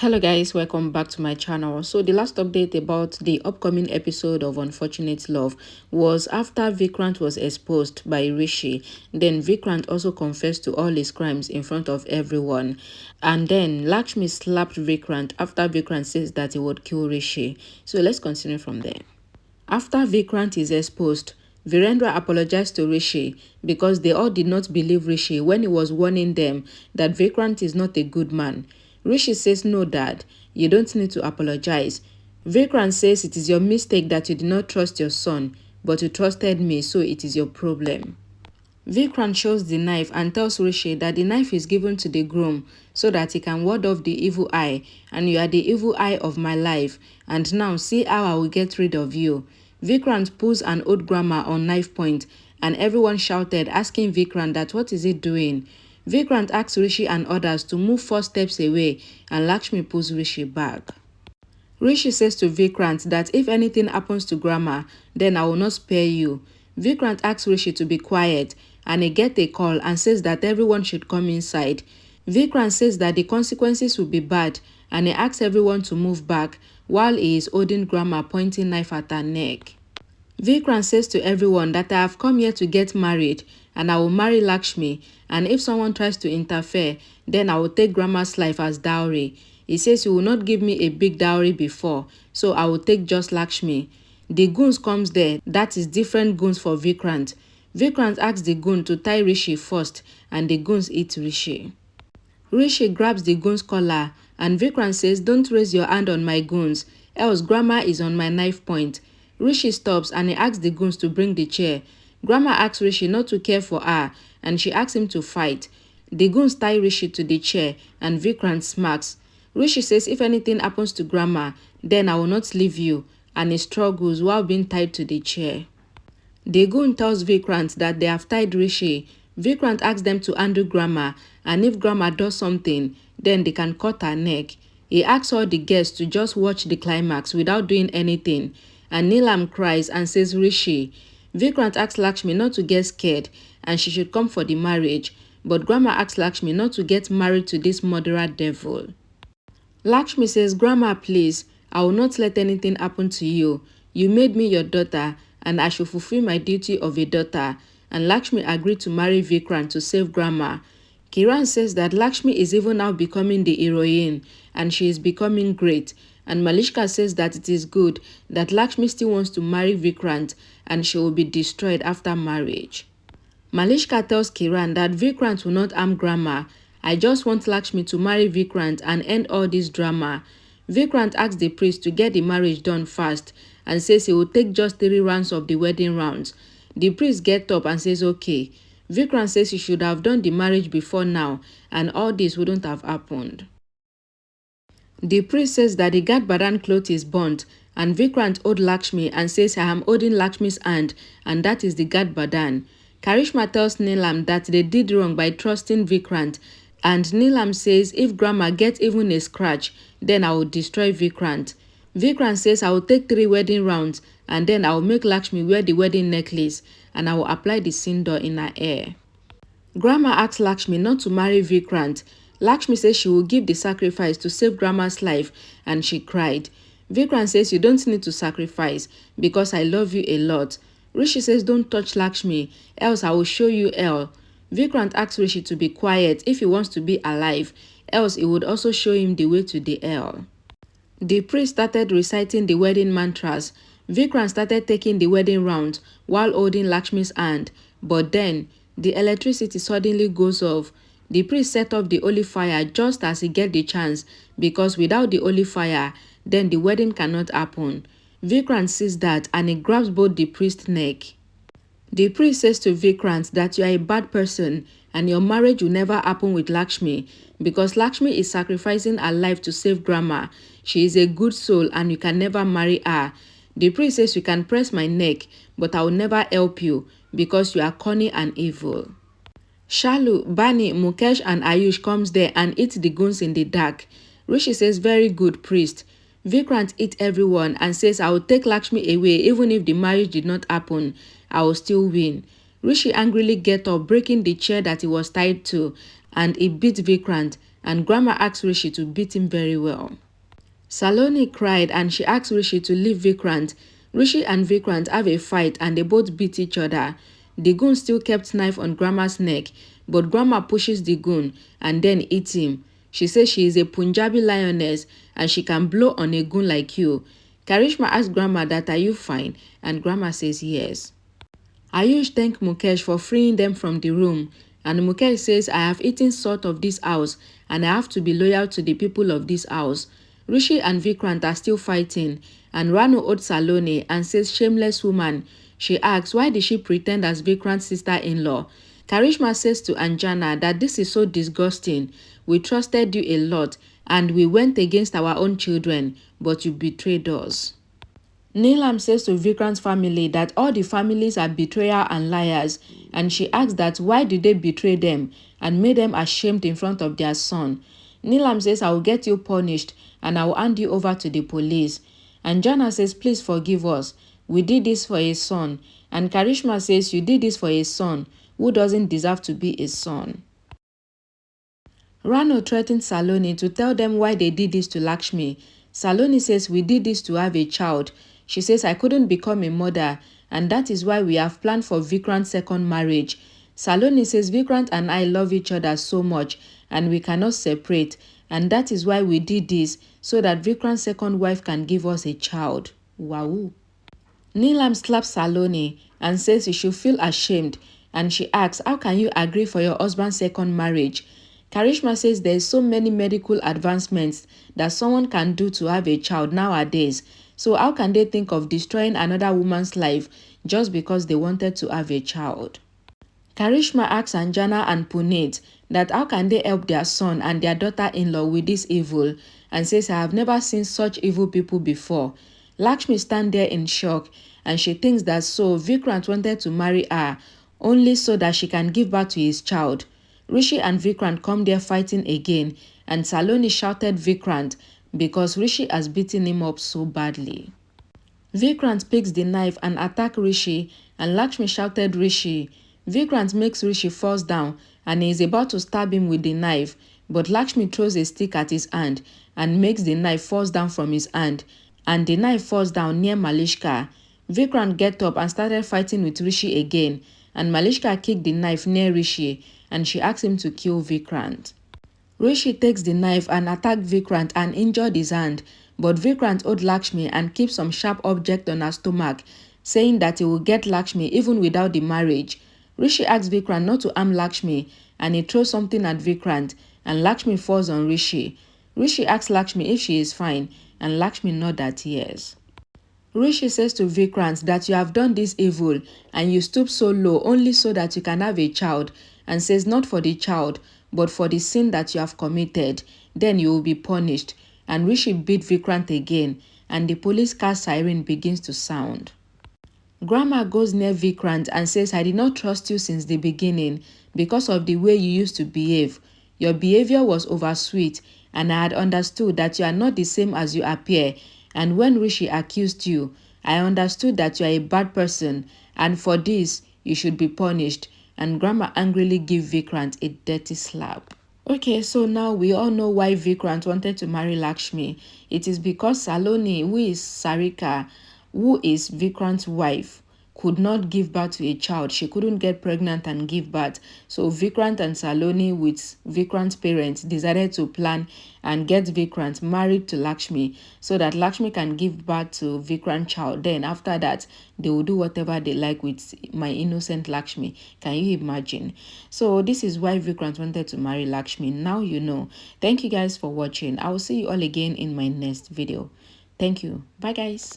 Hello guys, welcome back to my channel. So the last update about the upcoming episode of Unfortunate Love was after Vikrant was exposed by Rishi. Then Vikrant also confessed to all his crimes in front of everyone. And then Lakshmi slapped Vikrant after Vikrant says that he would kill Rishi. So let's continue from there. After Vikrant is exposed, Virendra apologized to Rishi because they all did not believe Rishi when he was warning them that Vikrant is not a good man. Rishi says, "No, Dad, you don't need to apologize." Vikrant says, "It is your mistake that you did not trust your son, but you trusted me, so it is your problem." Vikrant shows the knife and tells Rishi that the knife is given to the groom so that he can ward off the evil eye, and you are the evil eye of my life, and now see how I will get rid of you. Vikrant pulls an old grandma on knife point, and everyone shouted, asking Vikrant that what is he doing. Vikrant asks Rishi and others to move 4 steps away, and Lakshmi pulls Rishi back. Rishi says to Vikrant that if anything happens to Grandma, then I will not spare you. Vikrant asks Rishi to be quiet, and he gets a call and says that everyone should come inside. Vikrant says that the consequences will be bad, and he asks everyone to move back while he is holding Grandma, pointing knife at her neck. Vikrant says to everyone that I have come here to get married, and I will marry Lakshmi, and if someone tries to interfere, then I will take Grandma's life as dowry. He says he will not give me a big dowry before, so I will take just Lakshmi. The goons comes there, that is different goons for Vikrant. Vikrant asks the goon to tie Rishi first, and the goons eat Rishi. Rishi grabs the goon's collar, and Vikrant says, "Don't raise your hand on my goons, else Grandma is on my knife point." Rishi stops and he asks the goons to bring the chair. Grandma asks Rishi not to care for her, and she asks him to fight. The goons tie Rishi to the chair, and Vikrant smacks. Rishi says if anything happens to Grandma, then I will not leave you, and he struggles while being tied to the chair. The goon tells Vikrant that they have tied Rishi. Vikrant asks them to undo Grandma, and if Grandma does something, then they can cut her neck. He asks all the guests to just watch the climax without doing anything, and Neelam cries and says Rishi. Vikrant asks Lakshmi not to get scared and she should come for the marriage, but Grandma asks Lakshmi not to get married to this murderer devil. Lakshmi says, "Grandma, please, I will not let anything happen to you. You made me your daughter, and I should fulfill my duty of a daughter." And Lakshmi agreed to marry Vikrant to save Grandma. Kiran says that Lakshmi is even now becoming the heroine, and she is becoming great. And Malishka says that it is good that Lakshmi still wants to marry Vikrant, and she will be destroyed after marriage. Malishka tells Kiran that Vikrant will not harm Grandma. "I just want Lakshmi to marry Vikrant and end all this drama." Vikrant asks the priest to get the marriage done fast and says he will take just 3 rounds of the wedding rounds. The priest gets up and says okay. Vikrant says he should have done the marriage before now, and all this wouldn't have happened. The priest says that the Gadbadan cloth is burnt, and Vikrant owed Lakshmi and says, "I am holding Lakshmi's hand, and that is the Gadbadan." Karishma tells Neelam that they did wrong by trusting Vikrant, and Neelam says if Grandma gets even a scratch, then I will destroy Vikrant. Vikrant says, "I will take 3 wedding rounds, and then I will make Lakshmi wear the wedding necklace, and I will apply the sindoor in her hair." Grandma asks Lakshmi not to marry Vikrant. Lakshmi says she will give the sacrifice to save Grandma's life, and she cried. Vikrant says, "You don't need to sacrifice because I love you a lot." Rishi says, "Don't touch Lakshmi, else I will show you hell." Vikrant asks Rishi to be quiet if he wants to be alive, else he would also show him the way to the hell. The priest started reciting the wedding mantras. Vikrant started taking the wedding rounds while holding Lakshmi's hand, but then the electricity suddenly goes off. The priest set off the holy fire just as he gets the chance, because without the holy fire, then the wedding cannot happen. Vikrant sees that and he grabs both the priest's neck. The priest says to Vikrant that you are a bad person and your marriage will never happen with Lakshmi, because Lakshmi is sacrificing her life to save Grandma. She is a good soul and you can never marry her. The priest says you can press my neck, but I will never help you because you are cunning and evil. Shalu, Bani, Mukesh and Ayush comes there and eats the goons in the dark. Rishi says, "Very good, priest." Vikrant eats everyone and says, "I will take Lakshmi away even if the marriage did not happen. I will still win." Rishi angrily gets up, breaking the chair that he was tied to, and he beats Vikrant, and Grandma asked Rishi to beat him very well. Saloni cried and she asked Rishi to leave Vikrant. Rishi and Vikrant have a fight and they both beat each other. The goon still kept knife on Grandma's neck, but Grandma pushes the goon and then eats him. She says she is a Punjabi lioness and she can blow on a goon like you. Karishma asks Grandma that, are you fine? And Grandma says yes. Ayush thanked Mukesh for freeing them from the room, and Mukesh says, I have eaten salt of this house and I have to be loyal to the people of this house. Rishi and Vikrant are still fighting, and Ranu owed Saloni and says, shameless woman. She asks, why did she pretend as Vikrant's sister-in-law? Karishma says to Anjana that this is so disgusting. We trusted you a lot and we went against our own children, but you betrayed us. Neelam says to Vikrant's family that all the families are betrayers and liars, and she asks that why did they betray them and made them ashamed in front of their son. Neelam says, I will get you punished and I will hand you over to the police. And Jana says, please forgive us. We did this for a son. And Karishma says, you did this for a son who doesn't deserve to be a son. Rano threatened Saloni to tell them why they did this to Lakshmi. Saloni says, we did this to have a child. She says, I couldn't become a mother, and that is why we have planned for Vikrant's second marriage. Saloni says, Vikrant and I love each other so much, and we cannot separate, and that is why we did this, so that Vikrant's second wife can give us a child. Wow. Neelam slaps Saloni and says she should feel ashamed, and she asks, how can you agree for your husband's second marriage? Karishma says there is so many medical advancements that someone can do to have a child nowadays. So how can they think of destroying another woman's life just because they wanted to have a child? Karishma asks Anjana and Puneet that how can they help their son and their daughter-in-law with this evil, and says, I have never seen such evil people before. Lakshmi stands there in shock, and she thinks that so Vikrant wanted to marry her only so that she can give birth to his child. Rishi and Vikrant come there fighting again, and Saloni shouted Vikrant because Rishi has beaten him up so badly. Vikrant picks the knife and attacks Rishi, and Lakshmi shouted Rishi. Vikrant makes Rishi fall down and he is about to stab him with the knife, but Lakshmi throws a stick at his hand and makes the knife fall down from his hand, and the knife falls down near Malishka. Vikrant gets up and started fighting with Rishi again, and Malishka kicked the knife near Rishi and she asks him to kill Vikrant. Rishi takes the knife and attacks Vikrant and injured his hand, but Vikrant owed Lakshmi and keeps some sharp object on her stomach, saying that he will get Lakshmi even without the marriage. Rishi asks Vikrant not to harm Lakshmi and he throws something at Vikrant and Lakshmi falls on Rishi. Rishi asks Lakshmi if she is fine and Lakshmi nods that yes. Rishi says to Vikrant that you have done this evil and you stoop so low only so that you can have a child, and says not for the child but for the sin that you have committed, then you will be punished. And Rishi beat Vikrant again and the police car siren begins to sound. Grandma goes near Vikrant and says, I did not trust you since the beginning because of the way you used to behave. Your behavior was oversweet and I had understood that you are not the same as you appear. And when Rishi accused you, I understood that you are a bad person and for this you should be punished. And Grandma angrily gave Vikrant a dirty slap. Okay, so now we all know why Vikrant wanted to marry Lakshmi. It is because Saloni, who is Sarika, who is Vikrant's wife, could not give birth to a child. She couldn't get pregnant and give birth. So Vikrant and Saloni with Vikrant's parents decided to plan and get Vikrant married to Lakshmi so that Lakshmi can give birth to Vikrant's child. Then after that, they will do whatever they like with my innocent Lakshmi. Can you imagine? So this is why Vikrant wanted to marry Lakshmi. Now you know. Thank you guys for watching. I will see you all again in my next video. Thank you. Bye guys.